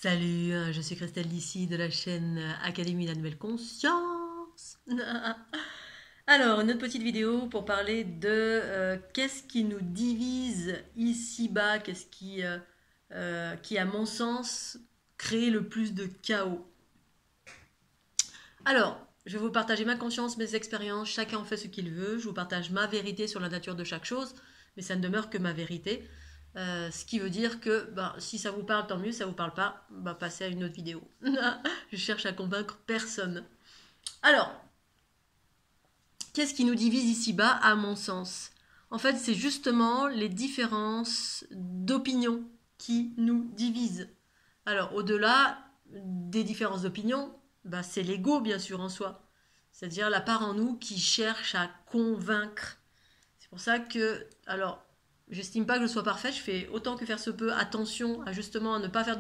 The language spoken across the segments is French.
Salut, je suis Christelle d'ici de la chaîne Académie de la Nouvelle Conscience. Alors, une autre petite vidéo pour parler de qu'est-ce qui nous divise ici-bas, qui, à mon sens, crée le plus de chaos. Alors, je vais vous partager ma conscience, mes expériences, chacun en fait ce qu'il veut. Je vous partage ma vérité sur la nature de chaque chose, mais ça ne demeure que ma vérité. Ce qui veut dire que si ça vous parle, tant mieux, ça vous parle pas, passez à une autre vidéo. Je cherche à convaincre personne. Alors, qu'est-ce qui nous divise ici-bas, à mon sens? En fait, c'est justement les différences d'opinion qui nous divisent. Alors, au-delà des différences d'opinion, c'est l'ego, bien sûr, en soi. C'est-à-dire la part en nous qui cherche à convaincre. C'est pour ça que, alors, j'estime pas que je sois parfaite, je fais autant que faire se peut attention à justement à ne pas faire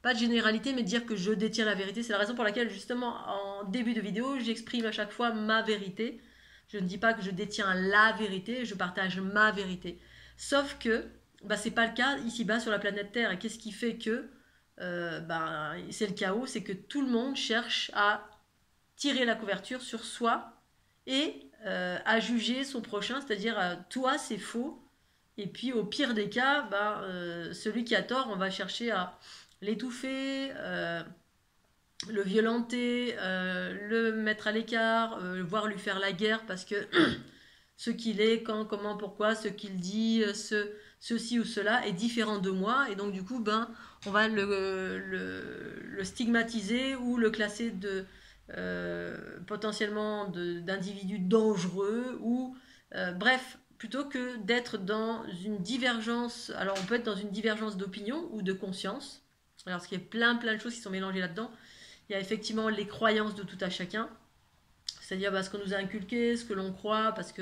pas de généralité, mais de dire que je détiens la vérité. C'est la raison pour laquelle justement en début de vidéo, j'exprime à chaque fois ma vérité. Je ne dis pas que je détiens la vérité, je partage ma vérité. Sauf que c'est pas le cas ici-bas sur la planète Terre. Et qu'est-ce qui fait que c'est le chaos, c'est que tout le monde cherche à tirer la couverture sur soi et à juger son prochain, c'est-à-dire toi c'est faux. Et puis au pire des cas, celui qui a tort, on va chercher à l'étouffer, le violenter, le mettre à l'écart, voire lui faire la guerre parce que ce qu'il est, quand, comment, pourquoi, ce qu'il dit, ceci ou cela est différent de moi. Et donc du coup, on va le stigmatiser ou le classer potentiellement d'individus dangereux ou bref, plutôt que d'être dans une divergence. Alors on peut être dans une divergence d'opinion ou de conscience. Alors parce qu'il y a plein de choses qui sont mélangées là-dedans. Il y a effectivement les croyances de tout à chacun, c'est-à-dire ce qu'on nous a inculqué, ce que l'on croit, parce que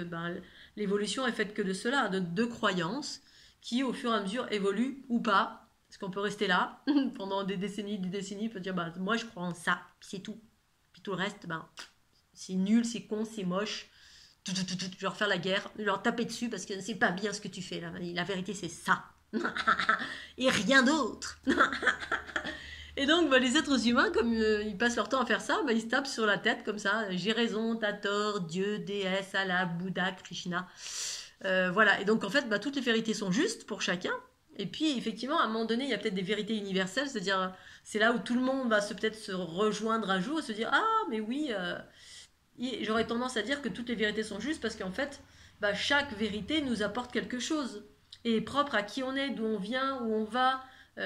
l'évolution est faite que de cela, de deux croyances qui au fur et à mesure évoluent ou pas. Parce qu'on peut rester là pendant des décennies, on peut dire moi je crois en ça, c'est tout. Puis tout le reste, c'est nul, c'est con, c'est moche. Je vais leur faire la guerre, leur taper dessus parce que c'est pas bien ce que tu fais là. La vérité c'est ça. Et rien d'autre. Et donc, les êtres humains, comme ils passent leur temps à faire ça, ils se tapent sur la tête comme ça. J'ai raison, t'as tort, Dieu, déesse, Allah, Bouddha, Krishna. Voilà. Et donc, en fait, toutes les vérités sont justes pour chacun. Et puis, effectivement, à un moment donné, il y a peut-être des vérités universelles. C'est-à-dire, c'est là où tout le monde va peut-être se rejoindre un jour et se dire ah, mais oui. J'aurais tendance à dire que toutes les vérités sont justes parce qu'en fait, chaque vérité nous apporte quelque chose. Et est propre à qui on est, d'où on vient, où on va.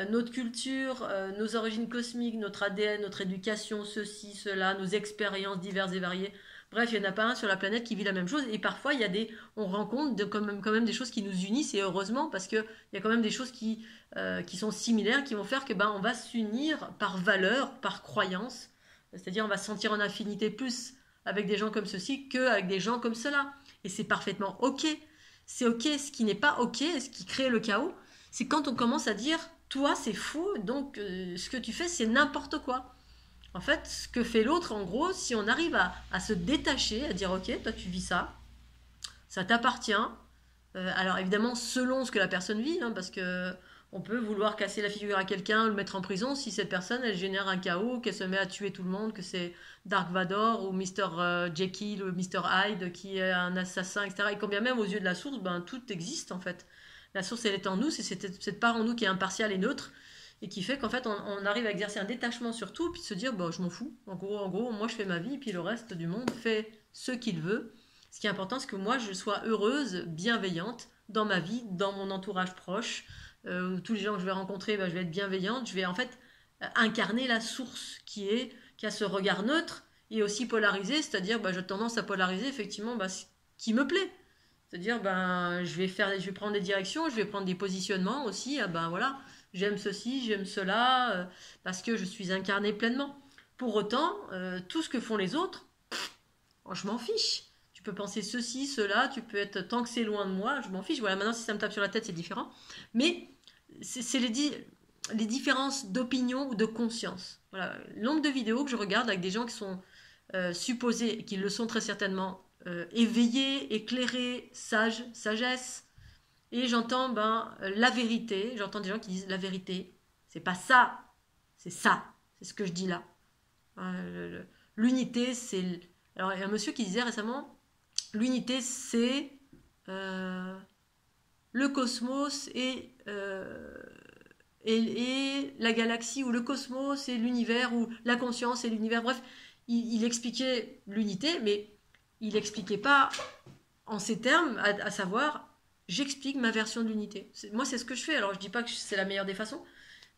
Notre culture, nos origines cosmiques, notre ADN, notre éducation, ceci, cela, nos expériences diverses et variées. Bref, il n'y en a pas un sur la planète qui vit la même chose. Et parfois, on rencontre quand même des choses qui nous unissent, et heureusement, parce qu'il y a quand même des choses qui sont similaires, qui vont faire que on va s'unir par valeur, par croyance. C'est-à-dire, on va se sentir en affinité plus avec des gens comme ceci qu'avec des gens comme cela. Et c'est parfaitement OK. C'est OK. Ce qui n'est pas OK, ce qui crée le chaos, c'est quand on commence à dire toi c'est faux, donc ce que tu fais c'est n'importe quoi. En fait, ce que fait l'autre, en gros, si on arrive à se détacher, à dire ok, toi tu vis ça, ça t'appartient. Alors évidemment, selon ce que la personne vit, parce que on peut vouloir casser la figure à quelqu'un, le mettre en prison, si cette personne elle génère un chaos, qu'elle se met à tuer tout le monde, que c'est Dark Vador ou Mr. Jekyll ou Mr. Hyde qui est un assassin, etc. Et quand bien même aux yeux de la source, tout existe en fait. La source, elle est en nous, c'est cette part en nous qui est impartiale et neutre, et qui fait qu'en fait, on arrive à exercer un détachement sur tout, puis de se dire, je m'en fous. En gros, moi, je fais ma vie, et puis le reste du monde fait ce qu'il veut. Ce qui est important, c'est que moi, je sois heureuse, bienveillante dans ma vie, dans mon entourage proche. Tous les gens que je vais rencontrer, je vais être bienveillante. Je vais en fait incarner la source qui a ce regard neutre et aussi polarisé, c'est-à-dire, j'ai tendance à polariser effectivement ce qui me plaît. C'est-à-dire, je vais prendre des directions, je vais prendre des positionnements aussi. Voilà, j'aime ceci, j'aime cela, parce que je suis incarnée pleinement. Pour autant, tout ce que font les autres, je m'en fiche. Tu peux penser ceci, cela, tu peux être tant que c'est loin de moi, je m'en fiche. Voilà, maintenant si ça me tape sur la tête, c'est différent. Mais c'est les différences d'opinion ou de conscience. Voilà, le nombre de vidéos que je regarde avec des gens qui sont supposés, et qui le sont très certainement, éveillés, éclairés, sages, sagesse. Et j'entends la vérité. J'entends des gens qui disent la vérité, c'est pas ça. C'est ça, c'est ce que je dis là. L'unité, c'est... Alors, il y a un monsieur qui disait récemment, l'unité, c'est le cosmos et la galaxie, ou le cosmos et l'univers, ou la conscience et l'univers. Bref, il expliquait l'unité, mais il n'expliquait pas en ces termes, à savoir, j'explique ma version de l'unité. Moi, c'est ce que je fais. Alors, je ne dis pas que c'est la meilleure des façons,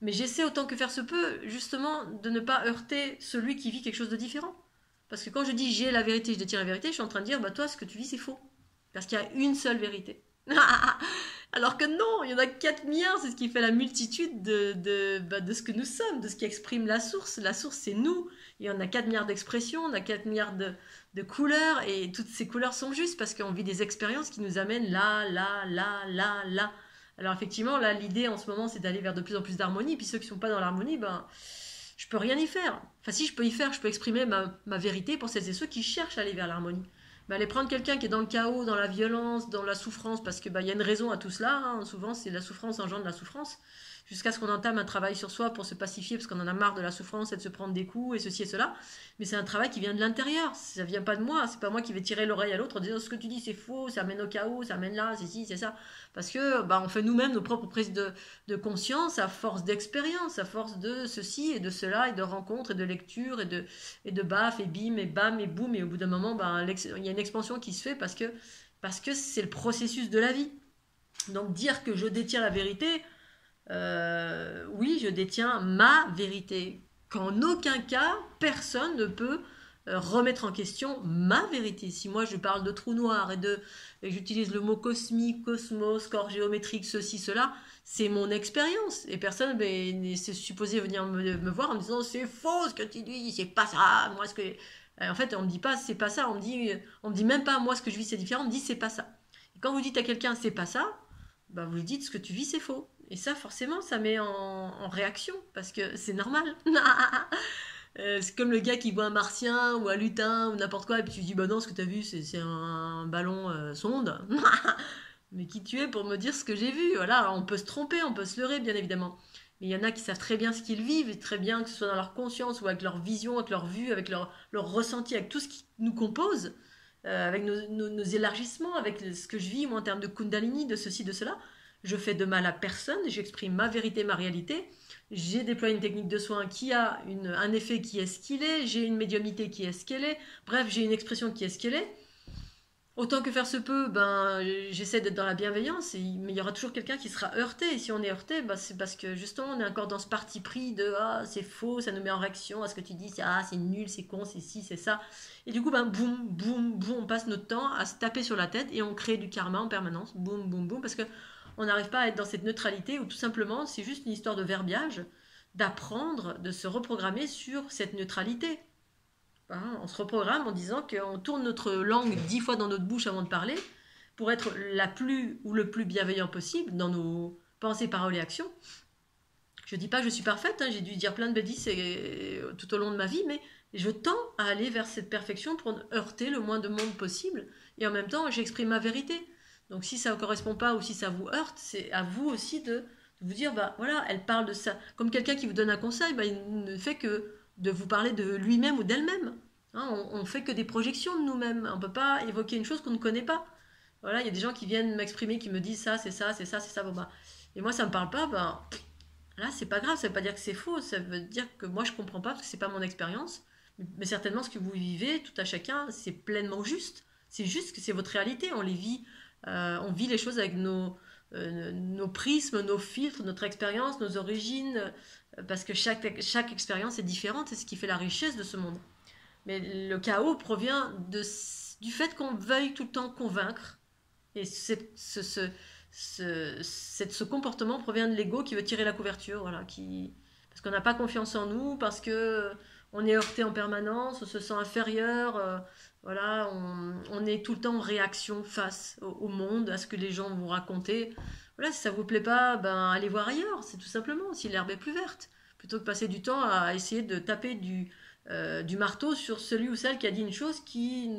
mais j'essaie autant que faire se peut, justement, de ne pas heurter celui qui vit quelque chose de différent. Parce que quand je dis j'ai la vérité, je détiens la vérité, je suis en train de dire, bah toi, ce que tu vis, c'est faux. Parce qu'il y a une seule vérité. Alors que non, il y en a 4 milliards, c'est ce qui fait la multitude de ce que nous sommes, de ce qui exprime la source. La source, c'est nous. Il y en a 4 milliards d'expressions, on a 4 milliards de couleurs, et toutes ces couleurs sont justes parce qu'on vit des expériences qui nous amènent là, là, là, là, là. Alors effectivement, là, l'idée en ce moment, c'est d'aller vers de plus en plus d'harmonie, et puis ceux qui ne sont pas dans l'harmonie, ben, je peux rien y faire. Enfin si, je peux y faire, je peux exprimer ma vérité pour celles et ceux qui cherchent à aller vers l'harmonie. Mais aller prendre quelqu'un qui est dans le chaos, dans la violence, dans la souffrance, parce que y a une raison à tout cela, hein. Souvent c'est la souffrance engendre la souffrance, jusqu'à ce qu'on entame un travail sur soi pour se pacifier, parce qu'on en a marre de la souffrance et de se prendre des coups et ceci et cela. Mais c'est un travail qui vient de l'intérieur, ça vient pas de moi, c'est pas moi qui vais tirer l'oreille à l'autre en disant ce que tu dis c'est faux, ça mène au chaos, ça mène là, c'est ci, c'est ça. Parce que on fait nous-mêmes nos propres prises de conscience à force d'expérience, à force de ceci et de cela, et de rencontres et de lectures et de baf et bim et bam et boum, et au bout d'un moment il y a une expansion qui se fait parce que c'est le processus de la vie. Donc dire que je détiens la vérité, oui, je détiens ma vérité, qu'en aucun cas personne ne peut remettre en question ma vérité. Si moi je parle de trou noir et j'utilise le mot cosmique, cosmos, corps géométrique, ceci, cela, c'est mon expérience. Et personne n'est supposé venir me voir en me disant c'est faux ce que tu dis, c'est pas ça. Moi, en fait, on me dit pas c'est pas ça, on me dit même pas moi ce que je vis c'est différent, on me dit c'est pas ça. Et quand vous dites à quelqu'un c'est pas ça, vous lui dites ce que tu vis c'est faux. Et ça, forcément, ça met en réaction, parce que c'est normal. C'est comme le gars qui voit un martien ou un lutin ou n'importe quoi, et puis tu dis, bah non, ce que tu as vu, c'est un ballon sonde. Mais qui tu es pour me dire ce que j'ai vu? Voilà, alors on peut se tromper, on peut se leurrer, bien évidemment. Mais il y en a qui savent très bien ce qu'ils vivent, et très bien que ce soit dans leur conscience ou avec leur vision, avec leur vue, avec leur ressenti, avec tout ce qui nous compose, avec nos élargissements, avec ce que je vis, moi, en termes de kundalini, de ceci, de cela. Je fais de mal à personne, j'exprime ma vérité, ma réalité. J'ai déployé une technique de soin qui a un effet qui est ce qu'il est, j'ai une médiumnité qui est ce qu'elle est, bref, j'ai une expression qui est ce qu'elle est. Autant que faire se peut, j'essaie d'être dans la bienveillance, mais il y aura toujours quelqu'un qui sera heurté. Et si on est heurté, c'est parce que justement on est encore dans ce parti pris de ah c'est faux, ça nous met en réaction à ce que tu dis, c'est nul, c'est con, c'est ci, c'est ça. Et du coup boum, boum, boum, on passe notre temps à se taper sur la tête et on crée du karma en permanence, boum, boum, boum, parce que on n'arrive pas à être dans cette neutralité où tout simplement c'est juste une histoire de verbiage, d'apprendre, de se reprogrammer sur cette neutralité. On se reprogramme en disant qu'on tourne notre langue 10 fois dans notre bouche avant de parler pour être la plus ou le plus bienveillant possible dans nos pensées, paroles et actions. Je ne dis pas que je suis parfaite, j'ai dû dire plein de bêtises tout au long de ma vie, mais je tends à aller vers cette perfection pour heurter le moins de monde possible, et en même temps j'exprime ma vérité. Donc si ça ne correspond pas ou si ça vous heurte, c'est à vous aussi de vous dire, voilà, elle parle de ça. Comme quelqu'un qui vous donne un conseil, il ne fait que de vous parler de lui-même ou d'elle-même. On ne fait que des projections de nous-mêmes. On ne peut pas évoquer une chose qu'on ne connaît pas. Voilà, il y a des gens qui viennent m'exprimer, qui me disent ça, c'est ça, c'est ça, c'est ça. Et moi, ça ne me parle pas, là, c'est pas grave, ça ne veut pas dire que c'est faux, ça veut dire que moi, je ne comprends pas parce que ce n'est pas mon expérience. Mais certainement, ce que vous vivez, tout à chacun, c'est pleinement juste. C'est juste que c'est votre réalité, on les vit. On vit les choses avec nos prismes, nos filtres, notre expérience, nos origines, parce que chaque expérience est différente, c'est ce qui fait la richesse de ce monde. Mais le chaos provient du fait qu'on veuille tout le temps convaincre, et ce comportement provient de l'ego qui veut tirer la couverture, voilà, parce qu'on n'a pas confiance en nous, parce que on est heurté en permanence, on se sent inférieur, voilà, on est tout le temps en réaction face au monde, à ce que les gens vont raconter. Voilà, si ça vous plaît pas, allez voir ailleurs, c'est tout simplement, si l'herbe est plus verte. Plutôt que passer du temps à essayer de taper du marteau sur celui ou celle qui a dit une chose qui,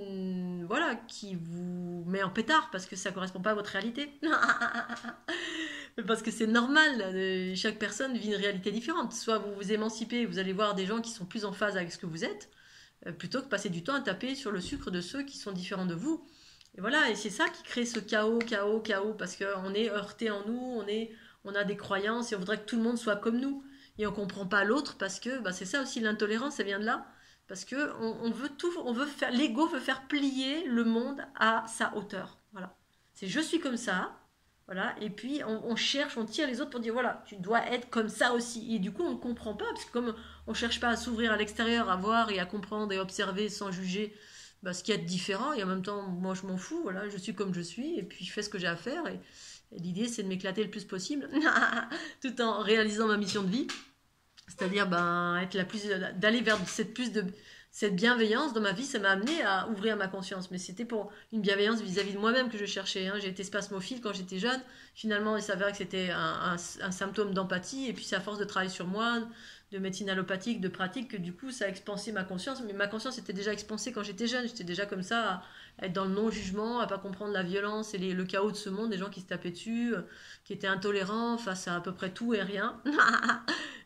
voilà, qui vous met en pétard parce que ça correspond pas à votre réalité. Parce que c'est normal, chaque personne vit une réalité différente. Soit vous vous émancipez, vous allez voir des gens qui sont plus en phase avec ce que vous êtes, plutôt que passer du temps à taper sur le sucre de ceux qui sont différents de vous. Et voilà, et c'est ça qui crée ce chaos, parce qu'on est heurté en nous, on a des croyances et on voudrait que tout le monde soit comme nous. Et on comprend pas l'autre parce que c'est ça aussi l'intolérance, ça vient de là. Parce que on veut tout, l'ego veut faire plier le monde à sa hauteur. Voilà. C'est je suis comme ça, voilà. Et puis on cherche, on tire les autres pour dire voilà, tu dois être comme ça aussi. Et du coup on ne comprend pas parce que comme on cherche pas à s'ouvrir à l'extérieur, à voir et à comprendre et observer sans juger ce qu'il y a de différent. Et en même temps moi je m'en fous, voilà, je suis comme je suis et puis je fais ce que j'ai à faire et l'idée c'est de m'éclater le plus possible tout en réalisant ma mission de vie. C'est-à-dire être d'aller vers cette bienveillance dans ma vie, ça m'a amené à ouvrir ma conscience. Mais c'était pour une bienveillance vis-à-vis de moi-même que je cherchais. J'ai été spasmophile quand j'étais jeune. Finalement, il s'avérait que c'était un symptôme d'empathie. Et puis, c'est à force de travailler sur moi, de médecine allopathique, de pratique, que du coup, ça a expansé ma conscience. Mais ma conscience était déjà expansée quand j'étais jeune. J'étais déjà comme ça, à être dans le non-jugement, à pas comprendre la violence et le chaos de ce monde, des gens qui se tapaient dessus, qui étaient intolérants face à peu près tout et rien.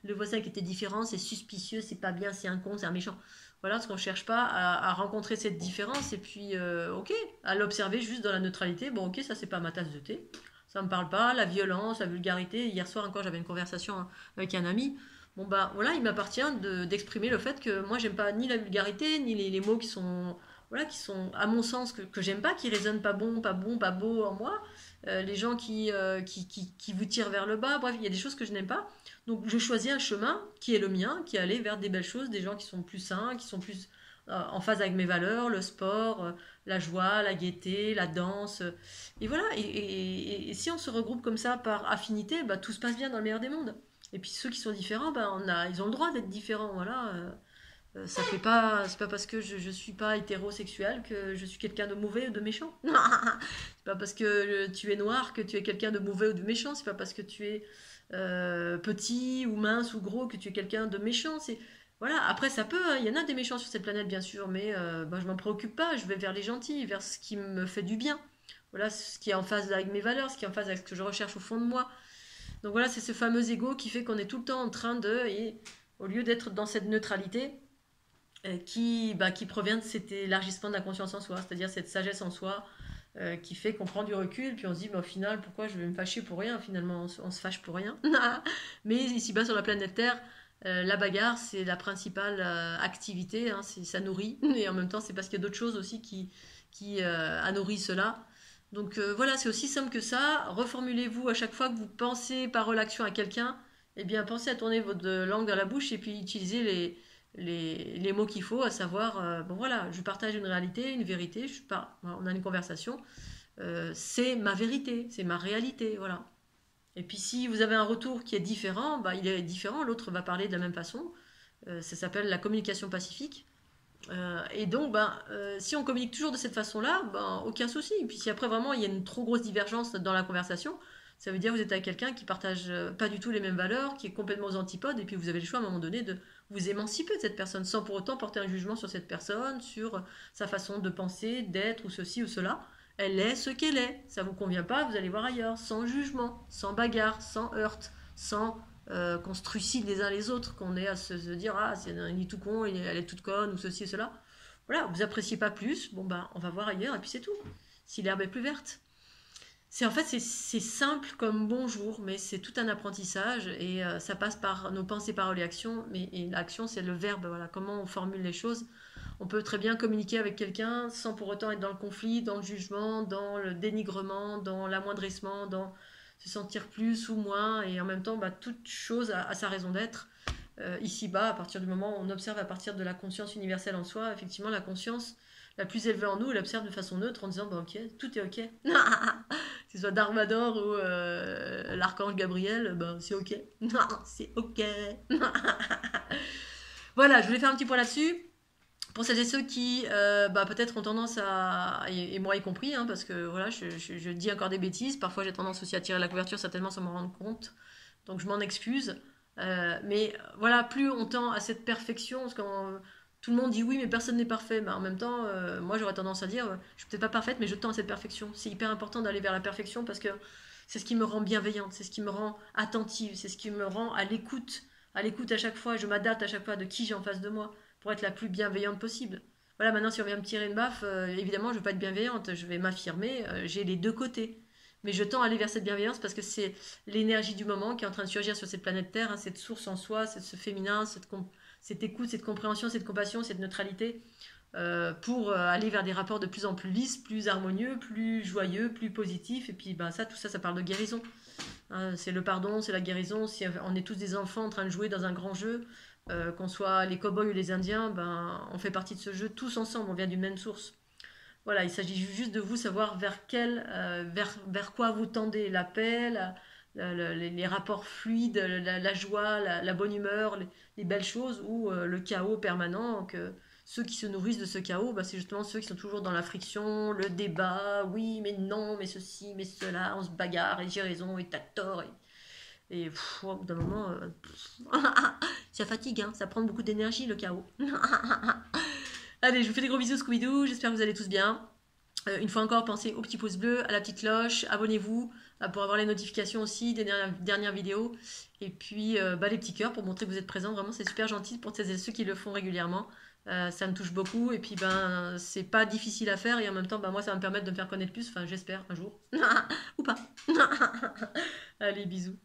Le voisin qui était différent, c'est suspicieux, c'est pas bien, c'est un con, c'est un méchant. Voilà, parce qu'on cherche pas à rencontrer cette différence et puis, ok, à l'observer juste dans la neutralité. Bon, ok, ça c'est pas ma tasse de thé, ça me parle pas, la violence, la vulgarité. Hier soir encore, j'avais une conversation avec un ami. Bon, voilà, il m'appartient d'exprimer le fait que moi, j'aime pas ni la vulgarité, ni les mots qui sont, voilà, qui sont, à mon sens, que j'aime pas, qui résonnent pas bon, pas beau en moi. Les gens qui vous tirent vers le bas, bref, il y a des choses que je n'aime pas. Donc je choisis un chemin qui est le mien, qui est aller vers des belles choses, des gens qui sont plus sains, qui sont plus en phase avec mes valeurs, le sport, la joie, la gaieté, la danse. Et voilà, et si on se regroupe comme ça par affinité, tout se passe bien dans le meilleur des mondes. Et puis ceux qui sont différents, ils ont le droit d'être différents, voilà. Ça fait pas, c'est pas parce que je suis pas hétérosexuel que je suis quelqu'un de mauvais ou de méchant. C'est pas parce que tu es noir que tu es quelqu'un de mauvais ou de méchant. C'est pas parce que tu es petit ou mince ou gros que tu es quelqu'un de méchant. C'est voilà. Après ça peut, il y en a des méchants sur cette planète bien sûr, mais je m'en préoccupe pas. Je vais vers les gentils, vers ce qui me fait du bien. Voilà, ce qui est en phase avec mes valeurs, ce qui est en phase avec ce que je recherche au fond de moi. Donc voilà, c'est ce fameux ego qui fait qu'on est tout le temps en train et au lieu d'être dans cette neutralité, qui provient de cet élargissement de la conscience en soi, c'est-à-dire cette sagesse en soi qui fait qu'on prend du recul, puis on se dit au final, pourquoi je vais me fâcher pour rien, finalement on se fâche pour rien. Mais ici-bas sur la planète Terre, la bagarre c'est la principale activité, ça nourrit, et en même temps c'est parce qu'il y a d'autres choses aussi qui nourrissent cela. Donc voilà, c'est aussi simple que ça. Reformulez-vous à chaque fois que vous pensez par relation à quelqu'un, eh bien pensez à tourner votre langue dans la bouche et puis utilisez les mots qu'il faut, à savoir, voilà, je partage une réalité, une vérité, on a une conversation, c'est ma vérité, c'est ma réalité, voilà. Et puis si vous avez un retour qui est différent, il est différent, l'autre va parler de la même façon, ça s'appelle la communication pacifique. Et donc, si on communique toujours de cette façon-là, aucun souci. Et puis si après vraiment il y a une trop grosse divergence dans la conversation, ça veut dire que vous êtes avec quelqu'un qui partage pas du tout les mêmes valeurs, qui est complètement aux antipodes, et puis vous avez le choix à un moment donné de vous émanciper de cette personne sans pour autant porter un jugement sur cette personne, sur sa façon de penser, d'être ou ceci ou cela. Elle est ce qu'elle est. Ça vous convient pas, vous allez voir ailleurs, sans jugement, sans bagarre, sans heurte, sans qu'on se trucide les uns les autres, qu'on est à se dire il est tout con, elle est toute conne ou ceci ou cela. Voilà, vous appréciez pas plus, on va voir ailleurs et puis c'est tout. Si l'herbe est plus verte. C'est simple comme bonjour, mais c'est tout un apprentissage et ça passe par nos pensées, paroles et actions. Et l'action, c'est le verbe, voilà, comment on formule les choses. On peut très bien communiquer avec quelqu'un sans pour autant être dans le conflit, dans le jugement, dans le dénigrement, dans l'amoindrissement, dans se sentir plus ou moins. Et en même temps, toute chose a sa raison d'être. Ici-bas, à partir du moment où on observe à partir de la conscience universelle en soi, effectivement, la conscience la plus élevée en nous, elle observe de façon neutre en disant ok, tout est ok. Que ce soit Darmador ou l'archange Gabriel, c'est ok. C'est ok. Voilà, je voulais faire un petit point là-dessus. Pour celles et ceux qui peut-être ont tendance et moi y compris, parce que voilà, je dis encore des bêtises, parfois j'ai tendance aussi à tirer la couverture certainement sans m'en rendre compte, donc je m'en excuse. Mais voilà, plus on tend à cette perfection, parce que Tout le monde dit oui, mais personne n'est parfait. Mais en même temps, moi j'aurais tendance à dire, je suis peut-être pas parfaite, mais je tends à cette perfection. C'est hyper important d'aller vers la perfection parce que c'est ce qui me rend bienveillante, c'est ce qui me rend attentive, c'est ce qui me rend à l'écoute à chaque fois. Je m'adapte à chaque fois de qui j'ai en face de moi pour être la plus bienveillante possible. Voilà, maintenant si on vient me tirer une baffe, évidemment je vais pas être bienveillante, je vais m'affirmer, j'ai les deux côtés. Mais je tends à aller vers cette bienveillance parce que c'est l'énergie du moment qui est en train de surgir sur cette planète Terre, hein, cette source en soi, ce féminin, cette écoute, cette compréhension, cette compassion, cette neutralité, pour aller vers des rapports de plus en plus lisses, plus harmonieux, plus joyeux, plus positifs. Et puis ben, ça, tout ça, ça parle de guérison. Hein, c'est le pardon, c'est la guérison. Si on est tous des enfants en train de jouer dans un grand jeu, qu'on soit les cow-boys ou les Indiens, ben, on fait partie de ce jeu tous ensemble, on vient d'une même source. Voilà, il s'agit juste de vous savoir vers quoi vous tendez, la paix, les rapports fluides, la joie, la bonne humeur, les belles choses, ou le chaos permanent. Que ceux qui se nourrissent de ce chaos, bah, c'est justement ceux qui sont toujours dans la friction, le débat, oui, mais non, mais ceci, mais cela, on se bagarre, et j'ai raison, et t'as tort. Et au bout d'un moment, ça fatigue, hein, ça prend beaucoup d'énergie, le chaos. Allez, je vous fais des gros bisous, Scooby-Doo, j'espère que vous allez tous bien. Une fois encore, pensez au petit pouce bleu, à la petite cloche, abonnez-vous pour avoir les notifications aussi des dernières vidéos. Et puis bah, les petits cœurs pour montrer que vous êtes présents. Vraiment, c'est super gentil pour ceux qui le font régulièrement. Ça me touche beaucoup. Et puis, ben, c'est pas difficile à faire. Et en même temps, ben, moi, ça va me permettre de me faire connaître plus. Enfin, j'espère un jour. Ou pas. Allez, bisous.